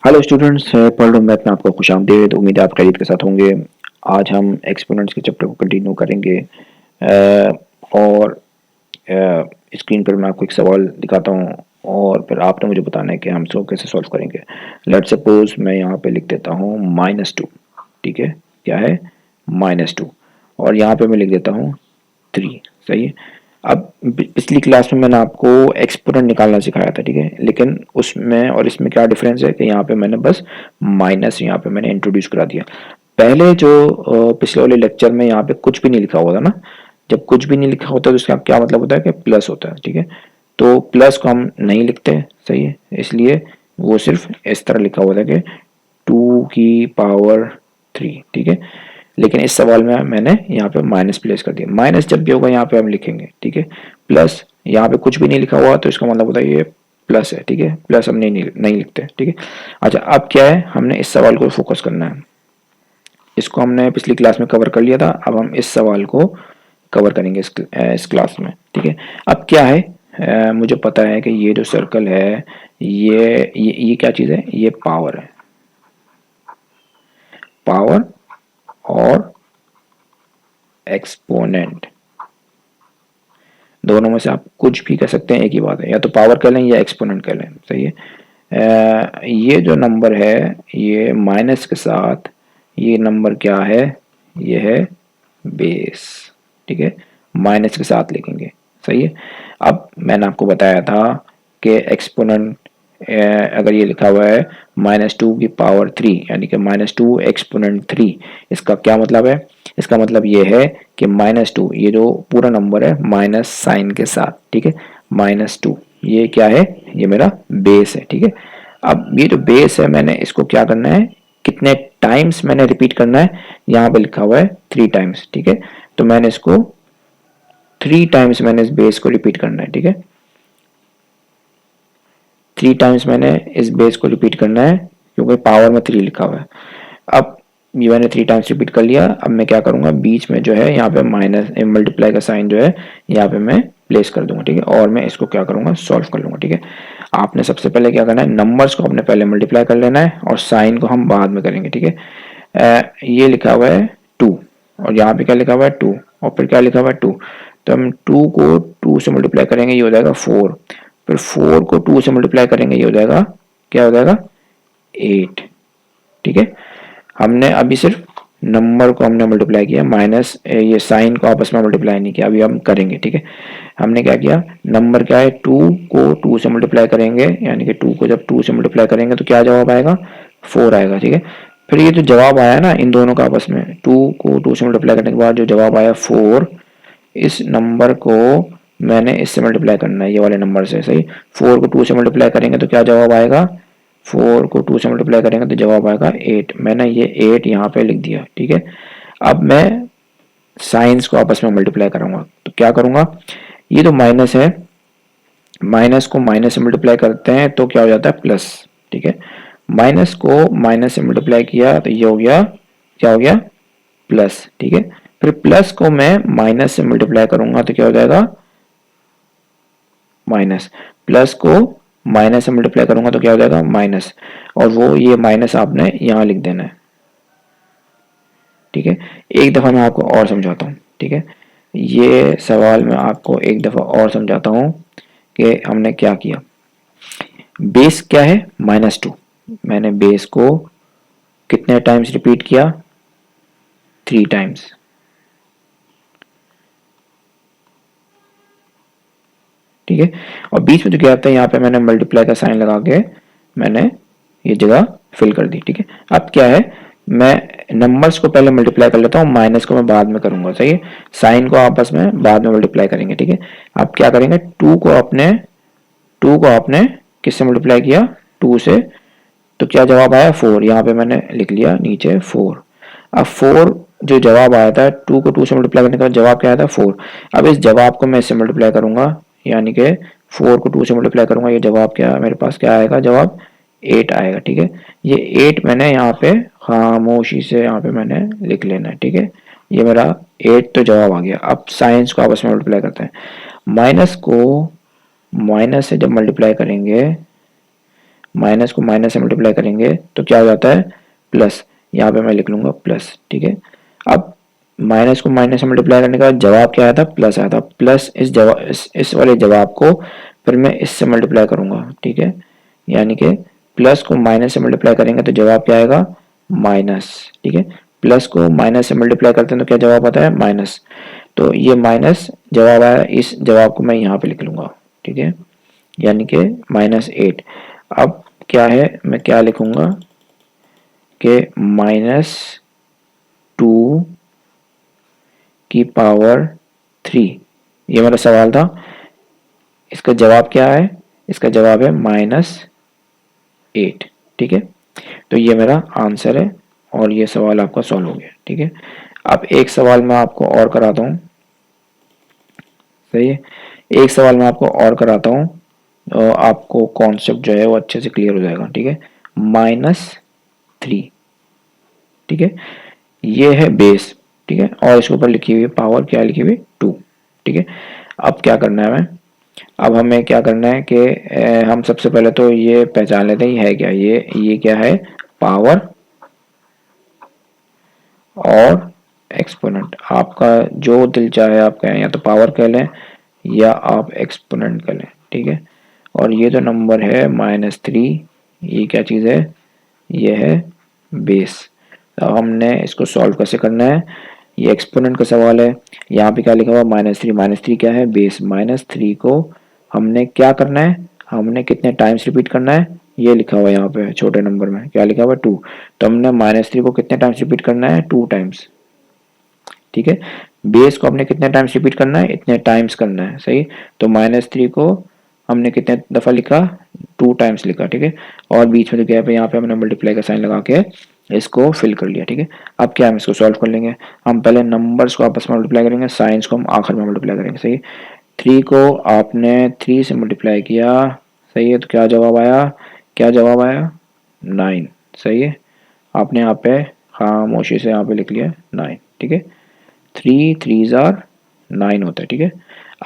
Hello students, पढ़ math में आपको खुशामदीद। उम्मीद है आप खैरियत के साथ होंगे। आज हम एक्सपोनेंट्स के चैप्टर को कंटिन्यू करेंगे। और स्क्रीन पर मैं आपको एक सवाल दिखाता हूँ और फिर आपने मुझे बताना है कि हम इसको कैसे सॉल्व करेंगे। लेट्स सपोज मैं यहाँ पे लिख देता हूँ -2। ठीक है, क्या है -2, और यहाँ पे मैं लिख देता हूँ 3। सही है। अब पिछली क्लास में मैंने आपको एक्सपोनेंट निकालना सिखाया था, ठीक है, लेकिन उसमें और इसमें क्या डिफरेंस है कि यहाँ पे मैंने बस माइनस यहाँ पे मैंने इंट्रोड्यूस करा दिया। पहले जो पिछले वाले लेक्चर में यहाँ पे कुछ भी नहीं लिखा हुआ था ना, जब कुछ भी नहीं लिखा होता तो इसका क्या मतलब होता है कि प्लस होता है। ठीक है, तो प्लस को हम नहीं लिखते, सही है, इसलिए वो सिर्फ इस तरह लिखा हुआ था कि 2 की पावर 3। ठीक है, लेकिन इस सवाल में मैंने यहाँ पे माइनस प्लेस कर दिया। माइनस जब भी होगा यहाँ पे हम लिखेंगे, ठीक है। प्लस यहाँ पे कुछ भी नहीं लिखा हुआ तो इसका मतलब होता है ये प्लस है। ठीक है, प्लस हम नहीं लिखते। ठीक है, अच्छा अब क्या है, हमने इस सवाल को फोकस करना है। इसको हमने पिछली क्लास में कवर कर लिया था, अब हम इस सवाल को कवर करेंगे इस क्लास में। ठीक है, अब क्या है, मुझे पता है कि ये जो सर्कल है ये क्या चीज़ है, ये पावर है। पावर और एक्सपोनेंट, दोनों में से आप कुछ भी कह सकते हैं, एक ही बात है, या तो पावर कह लें या एक्सपोनेंट कह लें। सही है। ये जो नंबर है ये माइनस के साथ, ये नंबर क्या है, ये है बेस। ठीक है, माइनस के साथ लिखेंगे। सही है। अब मैंने आपको बताया था कि एक्सपोनेंट अगर ये लिखा हुआ है -2 की पावर 3 यानी कि -2 एक्सपोनेंट 3, इसका क्या मतलब है, इसका मतलब ये है कि -2 ये जो पूरा नंबर है माइनस साइन के साथ। ठीक है, -2 ये क्या है, ये मेरा बेस है। ठीक है, अब ये जो बेस है मैंने इसको क्या करना है, कितने टाइम्स मैंने रिपीट करना है, यहाँ पे लिखा हुआ है 3 टाइम्स। ठीक है, तो मैंने इसको 3 टाइम्स मैंने इस बेस को रिपीट करना है। ठीक है, 3 टाइम्स मैंने इस बेस को रिपीट करना है क्योंकि पावर में 3 लिखा हुआ है। अब ये मैंने 3 टाइम्स रिपीट कर लिया। अब मैं क्या करूंगा, बीच में जो है यहाँ पे माइनस मल्टीप्लाई का साइन जो है यहाँ पे मैं प्लेस कर दूंगा। ठीक है, और मैं इसको क्या करूंगा, सॉल्व कर लूंगा। ठीक है, आपने सबसे पहले क्या करना है, नंबर्स को अपने पहले मल्टीप्लाई कर लेना है और साइन को हम बाद में करेंगे। ठीक है, ये लिखा हुआ है 2 और यहाँ पे क्या लिखा हुआ है 2 और फिर क्या लिखा हुआ है 2, तो हम 2 को 2 से मल्टीप्लाई करेंगे, ये हो जाएगा 4। फिर 4 को 2 से मल्टीप्लाई करेंगे, ये हो जाएगा, क्या हो जाएगा, 8। ठीक है, हमने अभी सिर्फ नंबर को हमने मल्टीप्लाई किया, माइनस ये साइन को आपस में मल्टीप्लाई नहीं किया, अभी हम करेंगे। ठीक है, हमने क्या किया, नंबर क्या है, 2 को 2 से मल्टीप्लाई करेंगे, यानी कि 2 को जब 2 से मल्टीप्लाई करेंगे तो क्या जवाब आएगा, 4 आएगा। ठीक है, फिर ये जो जवाब आया ना इन दोनों का आपस में, 2 को 2 से मल्टीप्लाई करने के बाद जो जवाब आया 4, इस नंबर को मैंने इससे मल्टीप्लाई करना है, ये वाले नंबर से। सही, 4 को 2 से मल्टीप्लाई करेंगे तो क्या जवाब आएगा, 4 को 2 से मल्टीप्लाई करेंगे तो जवाब आएगा 8। मैंने ये 8 यहाँ पे लिख दिया। ठीक है, अब मैं साइंस को आपस में मल्टीप्लाई करूंगा, तो क्या करूंगा, ये जो माइनस है, माइनस को माइनस से मल्टीप्लाई करते हैं तो क्या हो जाता है, प्लस। ठीक है, माइनस को माइनस से मल्टीप्लाई किया तो ये हो गया, क्या हो गया, प्लस। ठीक है, फिर प्लस को मैं माइनस से मल्टीप्लाई करूंगा तो क्या हो जाएगा, माइनस। प्लस को माइनस से मल्टीप्लाई करूंगा तो क्या हो जाएगा, माइनस, और वो ये माइनस आपने यहां लिख देना है। ठीक है, एक दफा मैं आपको और समझाता हूँ। ठीक है, ये सवाल मैं आपको एक दफा और समझाता हूँ कि हमने क्या किया। बेस क्या है, -2, मैंने बेस को कितने टाइम्स रिपीट किया, 3 टाइम्स। ठीक है, और बीच में जो क्या आता है, यहाँ पे मैंने मल्टीप्लाई का साइन लगा के मैंने ये जगह फिल कर दी। ठीक है, अब क्या है, मैं नंबर्स को पहले मल्टीप्लाई कर लेता हूँ, माइनस को मैं बाद में करूंगा। सही है, साइन को आपस में बाद में मल्टीप्लाई करेंगे। ठीक है, अब क्या करेंगे, 2 को आपने किससे मल्टीप्लाई किया, 2 से, तो क्या जवाब आया, 4। यहाँ पे मैंने लिख लिया नीचे 4। अब 4 जो जवाब आया था, 2 को 2 से मल्टीप्लाई करने का जवाब क्या आया था, 4। अब इस जवाब को मैं इससे मल्टीप्लाई करूंगा, यानी कि 4 को 2 से मल्टीप्लाई करूंगा, ये जवाब क्या मेरे पास क्या आएगा, जवाब 8 आएगा। ठीक है, ये 8 मैंने यहाँ पे खामोशी से यहाँ पे मैंने लिख लेना है। ठीक है, ये मेरा 8 तो जवाब आ गया। अब साइंस को आपस में मल्टीप्लाई करते हैं, माइनस को माइनस से जब मल्टीप्लाई करेंगे, माइनस को माइनस से मल्टीप्लाई करेंगे तो क्या हो जाता है प्लस, यहाँ पे मैं लिख लूंगा प्लस, ठीक है। अब माइनस को माइनस से मल्टीप्लाई करने का जवाब क्या आया था, प्लस आया था। प्लस इस जवाब इस वाले जवाब को फिर मैं इससे मल्टीप्लाई करूंगा, ठीक है। यानी कि प्लस को माइनस से मल्टीप्लाई करेंगे तो जवाब क्या आएगा, माइनस, ठीक है। प्लस को माइनस से मल्टीप्लाई करते हैं तो क्या जवाब आता है, माइनस। तो ये माइनस जवाब आया, इस जवाब को मैं यहाँ पे लिख लूंगा, ठीक है, यानी कि -8। अब क्या है, मैं क्या लिखूंगा कि -2 की पावर 3, ये मेरा सवाल था। इसका जवाब क्या है, इसका जवाब है -8, ठीक है। तो ये मेरा आंसर है और ये सवाल आपका सॉल्व हो गया, ठीक है। अब एक सवाल मैं आपको और कराता हूँ, सही है। एक सवाल मैं आपको और कराता हूँ, तो आपको कॉन्सेप्ट जो है वो अच्छे से क्लियर हो जाएगा, ठीक है। -3, ठीक है, ये है बेस, ठीक है, और इसके ऊपर लिखी हुई पावर क्या लिखी हुई, 2, ठीक है। अब क्या करना है हमें, अब हमें क्या करना है कि हम सबसे पहले तो ये पहचान लेते हैं ये है क्या, ये क्या है, पावर और एक्सपोनेंट। आपका जो दिल चाहे आप कहें, या तो पावर कह लें या आप एक्सपोनेंट कह लें, ठीक है। और ये जो नंबर है -3, ये क्या चीज़ है, ये है बेस। अब हमने इसको सॉल्व कैसे करना है, ये एक्सपोनेंट का सवाल है। यहाँ पे क्या लिखा हुआ, -3, -3 क्या है, बेस। -3 को हमने क्या करना है, हमने कितने टाइम्स रिपीट करना है, ये लिखा हुआ है यहाँ पे छोटे नंबर में, क्या लिखा हुआ है, 2। तो हमने -3 को कितने टाइम्स रिपीट करना है, 2 टाइम्स, ठीक है। बेस को हमने कितने टाइम्स रिपीट करना है, इतने टाइम्स करना है, सही। तो -3 को हमने कितने दफा लिखा, 2 टाइम्स लिखा, ठीक है। और बीच में जो गैप है यहाँ पे हमने मल्टीप्लाई का साइन लगा के इसको फिल कर लिया, ठीक है। अब क्या हम इसको सॉल्व कर लेंगे, हम पहले नंबर्स को आपस में मल्टीप्लाई करेंगे, साइंस को हम आखिर में मल्टीप्लाई करेंगे, सही। 3 को आपने 3 से मल्टीप्लाई किया, सही है, तो क्या जवाब आया, क्या जवाब आया, 9, सही है। आपने यहाँ पे खामोशी से यहाँ पे लिख लिया 9, ठीक है। 3 3 जार 9 होता है, ठीक है।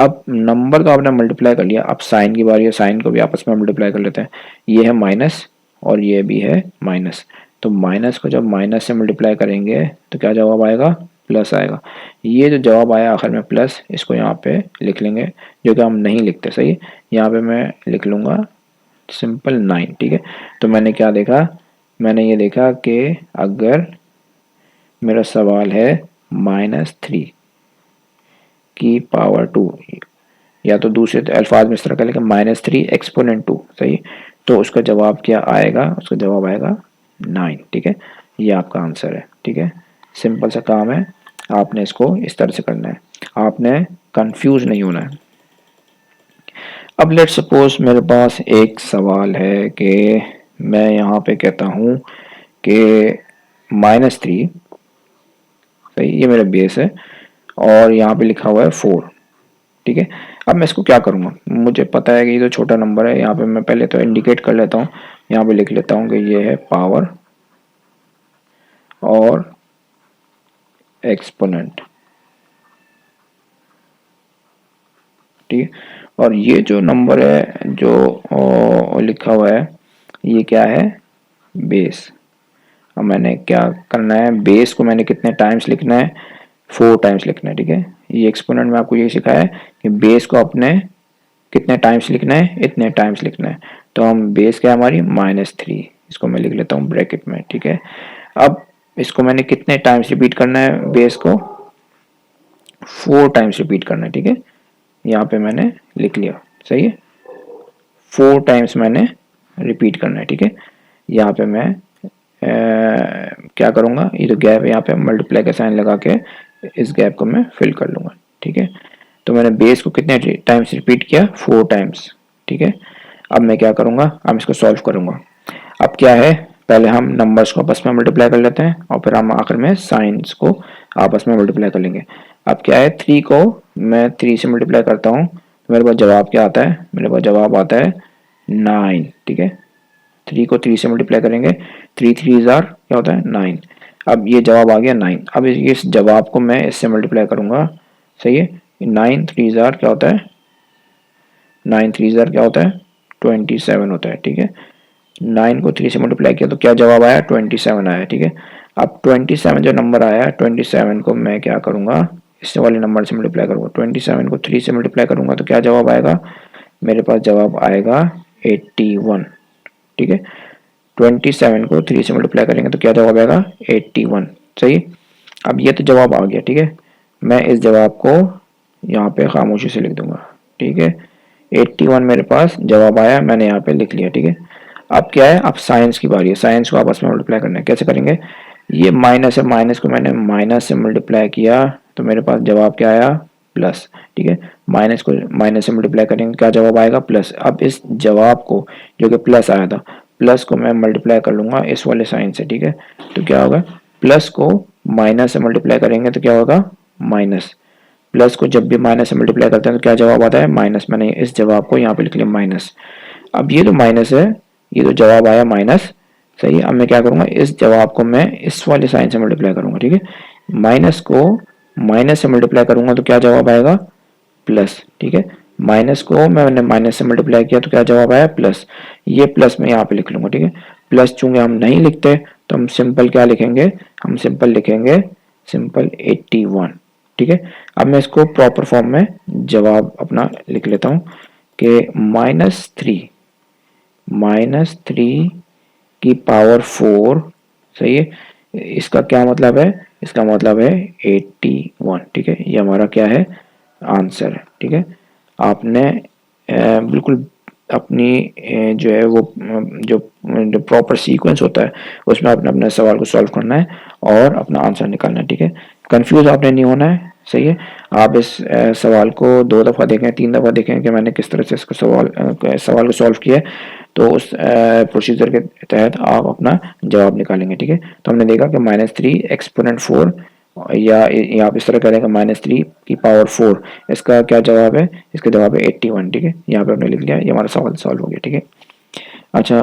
अब नंबर तो आपने मल्टीप्लाई कर लिया, अब साइन की बारी है, साइन को भी आपस में मल्टीप्लाई कर लेते हैं। ये है माइनस और ये भी है माइनस, तो माइनस को जब माइनस से मल्टीप्लाई करेंगे तो क्या जवाब आएगा, प्लस आएगा। ये जो जवाब आया आखिर में प्लस, इसको यहाँ पे लिख लेंगे, जो कि हम नहीं लिखते, सही। यहाँ पे मैं लिख लूँगा सिंपल 9, ठीक है। तो मैंने क्या देखा, मैंने ये देखा कि अगर मेरा सवाल है -3 की पावर 2, या तो दूसरे अल्फाज में इस तरह का लिखें -3 एक्सपोनेंट 2, सही। तो उसका जवाब क्या आएगा, उसका जवाब आएगा 9, ठीक है। ये आपका आंसर है, ठीक है। सिंपल सा काम है, आपने इसको इस तरह से करना है, आपने कंफ्यूज नहीं होना है। अब लेट सपोज मेरे पास एक सवाल है कि मैं यहाँ पे कहता हूँ कि -3, सही, ये मेरा बेस है और यहाँ पे लिखा हुआ है 4, ठीक है। अब मैं इसको क्या करूँगा, मुझे पता है कि ये जो छोटा नंबर है, यहाँ पे मैं पहले तो इंडिकेट कर लेता हूँ, यहाँ पे लिख लेता हूँ कि ये है पावर और एक्सपोनेंट, ठीक है। और ये जो नंबर है जो लिखा हुआ है, ये क्या है, बेस। अब मैंने क्या करना है, बेस को मैंने कितने टाइम्स लिखना है, 4 टाइम्स लिखना है, ठीक है। ये एक्सपोनेंट में आपको ये सिखाया है कि बेस को अपने कितने टाइम्स लिखना है, इतने टाइम्स लिखना है। तो हम बेस क्या है हमारी -3, इसको मैं लिख लेता हूँ ब्रैकेट में, ठीक है। अब इसको मैंने कितने टाइम्स रिपीट करना है, बेस को 4 टाइम्स रिपीट करना है, ठीक है। यहाँ पे मैंने लिख लिया, सही है, 4 टाइम्स मैंने रिपीट करना है, ठीक है। यहाँ पे मैं क्या करूँगा, ये जो गैप है यहाँ पे मल्टीप्लाई का साइन लगा के इस गैप को मैं फिल कर लूँगा, ठीक है। तो मैंने बेस को कितने टाइम्स रिपीट किया, 4 टाइम्स, ठीक है। अब मैं क्या करूँगा, अब इसको सॉल्व करूँगा। अब क्या है, पहले हम नंबर्स को आपस में मल्टीप्लाई कर लेते हैं और फिर हम आखिर में साइंस को आपस में मल्टीप्लाई कर लेंगे। अब क्या है, 3 को मैं 3 से मल्टीप्लाई करता हूँ तो मेरे पास जवाब क्या आता है, मेरे पास जवाब आता है 9, ठीक है। 3 को 3 से मल्टीप्लाई करेंगे, 3 3 जार क्या होता है 9। अब ये जवाब आ गया 9। अब इस जवाब को मैं इससे मल्टीप्लाई करूंगा, सही है। 9 3 जार क्या होता है, 9 3 जार क्या होता है 27 होता है, ठीक है। 9 को 3 से मल्टीप्लाई किया तो क्या जवाब आया, 27 आया। ठीक है, अब 27 जो नंबर आया, 27 को मैं क्या करूँगा, इस वाले नंबर से मल्टीप्लाई करूँगा। 27 को 3 से मल्टीप्लाई करूँगा तो क्या जवाब आएगा, मेरे पास जवाब आएगा 81। ठीक है, 27 को 3 से मल्टीप्लाई करेंगे तो क्या जवाब आएगा, 81। सही, अब ये तो जवाब आ गया। ठीक है, मैं इस जवाब को यहाँ पे खामोशी से लिख दूंगा। ठीक है, 81 मेरे पास जवाब आया, मैंने यहाँ पे लिख लिया। ठीक है, अब क्या है, अब साइंस की बारी है। साइंस को आपस में मल्टीप्लाई करना है, कैसे करेंगे, ये माइनस है, माइनस को मैंने माइनस से मल्टीप्लाई किया तो मेरे पास जवाब क्या आया, प्लस। ठीक है, माइनस को माइनस से मल्टीप्लाई करेंगे क्या जवाब आएगा, प्लस। अब इस जवाब को जो कि प्लस आया था, प्लस को मैं मल्टीप्लाई कर लूंगा इस वाले साइन से। ठीक है, तो क्या होगा, प्लस को माइनस से मल्टीप्लाई करेंगे तो क्या होगा, माइनस। प्लस को जब भी माइनस से मल्टीप्लाई करते हैं तो क्या जवाब आता है, माइनस। मैंने इस जवाब को यहाँ पे लिख लिया माइनस। अब ये जो माइनस है, ये तो जवाब आया माइनस। सही, अब मैं क्या करूंगा, इस जवाब को मैं इस वाले साइन से मल्टीप्लाई करूंगा। ठीक है, माइनस को माइनस से मल्टीप्लाई करूंगा तो क्या जवाब आएगा, प्लस। ठीक है, माइनस को मैंने माइनस से मल्टीप्लाई किया तो क्या जवाब आया, प्लस। ये प्लस मैं यहाँ पे लिख लूंगा। ठीक है, प्लस चूंकि हम नहीं लिखते तो हम सिंपल क्या लिखेंगे, हम सिंपल लिखेंगे सिंपल 81। ठीक है, अब मैं इसको प्रॉपर फॉर्म में जवाब अपना लिख लेता हूँ कि -3 की पावर 4। सही है, इसका क्या मतलब है, इसका मतलब है 81। ठीक है, ये हमारा क्या है, आंसर है। ठीक है, आपने बिल्कुल अपनी जो है वो जो जो प्रॉपर सीक्वेंस होता है उसमें आपने अपने सवाल को सॉल्व करना है और अपना आंसर निकालना है। ठीक है, कंफ्यूज आपने नहीं होना है। सही है, आप इस सवाल को 2 दफ़ा देखें, 3 दफ़ा देखें कि मैंने किस तरह से इसको सवाल को सॉल्व किया है, तो उस प्रोसीजर के तहत आप अपना जवाब निकालेंगे। ठीक है, तो हमने देखा कि -3 एक्सपोनेंट 4, या आप इस तरह करेंगे -3 की पावर 4, इसका क्या जवाब है, इसका जवाब है 81। ठीक है, यहाँ पे हमने लिख लिया, ये हमारा सवाल सॉल्व हो गया। ठीक है, अच्छा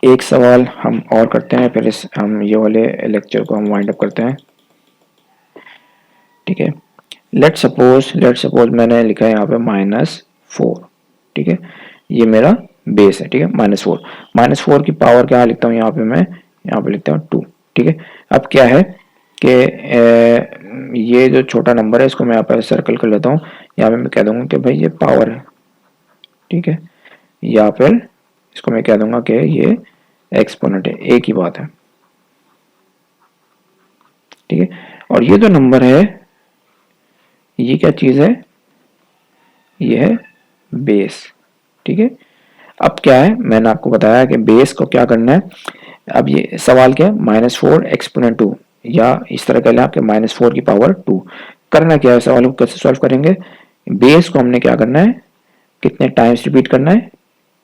एक सवाल हम और करते हैं, फिर इस हम ये वाले लेक्चर को हम वाइंड अप करते हैं। ठीक है, लेट सपोज मैंने लिखा है यहाँ पे -4। ठीक है, ये मेरा बेस है। ठीक है, -4 की पावर क्या लिखता हूँ यहाँ पे, मैं यहाँ पे लिखता हूँ 2। ठीक है, अब क्या है कि ये जो छोटा नंबर है इसको मैं यहाँ पर सर्कल कर लेता हूँ। यहाँ पे मैं कह दूंगा कि भाई ये पावर है। ठीक है, या फिर इसको मैं कह दूंगा कि ये एक्सपोनेंट है, एक ही बात है। ठीक है, और ये जो नंबर है ये क्या चीज है, ये है बेस। ठीक है, अब क्या है, मैंने आपको बताया कि बेस को क्या करना है। अब ये सवाल क्या है, -4 एक्सपोनेंट 2, या इस तरह कह लें आपके -4 की पावर 2। करना क्या है, सवाल को कैसे सॉल्व करेंगे, बेस को हमने क्या करना है, कितने टाइम्स रिपीट करना है,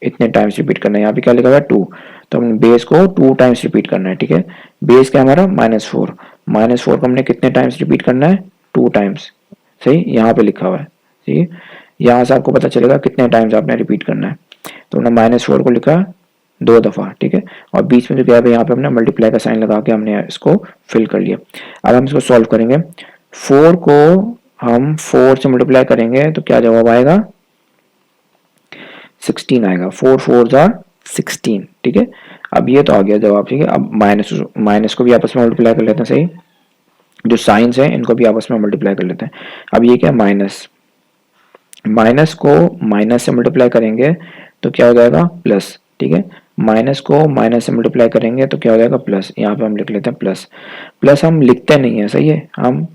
इतने टाइम्स रिपीट करना है। यहाँ पे क्या लिखा हुआ है 2, तो हमने बेस को 2 टाइम्स रिपीट करना है। ठीक है, बेस क्या हमारा -4, -4 को हमने कितने टाइम्स रिपीट करना है, 2 टाइम्स। सही, यहाँ पे लिखा हुआ है। ठीक है, यहाँ से आपको पता चलेगा कितने टाइम्स आपने रिपीट करना है। तो हमने -4 को लिखा 2 दफ़ा। ठीक है, और बीच में जो क्या है, यहाँ पे हमने मल्टीप्लाई का साइन लगा के हमने इसको फिल कर लिया। अब हम इसको सॉल्व करेंगे। 4 को हम 4 से मल्टीप्लाई करेंगे तो क्या जवाब आएगा, 16 आएगा। 4 4 16। ठीक है, अब ये तो आ गया जवाब। ठीक है, अब माइनस को भी आपस में मल्टीप्लाई कर लेते हैं। सही, जो साइंस है इनको भी आपस में मल्टीप्लाई कर लेते हैं। अब ये क्या, माइनस को माइनस से मल्टीप्लाई करेंगे तो क्या हो जाएगा, प्लस। ठीक है, माइनस को माइनस से मल्टीप्लाई करेंगे तो क्या हो जाएगा, प्लस। यहाँ पे हम लिख लेते हैं प्लस। प्लस हम लिखते नहीं है। सही है, हम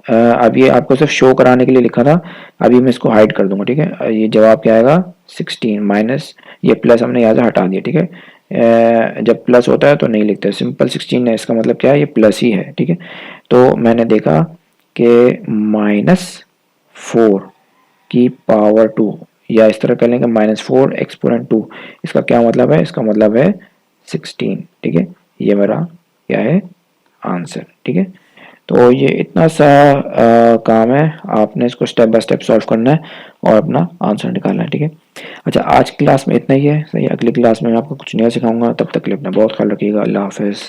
अब ये आपको सिर्फ शो कराने के लिए लिखा था, अभी मैं इसको हाइड कर दूंगा। ठीक है, ये जवाब क्या आएगा, 16 माइनस ये प्लस हमने यहाँ से हटा दिया। ठीक है, जब प्लस होता है तो नहीं लिखते, सिंपल 16 है, इसका मतलब क्या है, ये प्लस ही है। ठीक है, तो मैंने देखा कि -4 की पावर 2, या इस तरह कर लेंगे -4 एक्सपोनेंट 2, इसका क्या मतलब है, इसका मतलब है 16। ठीक है, ये मेरा क्या है, आंसर। ठीक है, तो ये इतना सा काम है, आपने इसको स्टेप बाय स्टेप सॉल्व करना है और अपना आंसर निकालना है। ठीक है, अच्छा आज की क्लास में इतना ही है। सही, अगली क्लास में मैं आपको कुछ नया सिखाऊंगा, तब तक के लिए अपना बहुत ख्याल रखिएगा। अल्लाह हाफिज़।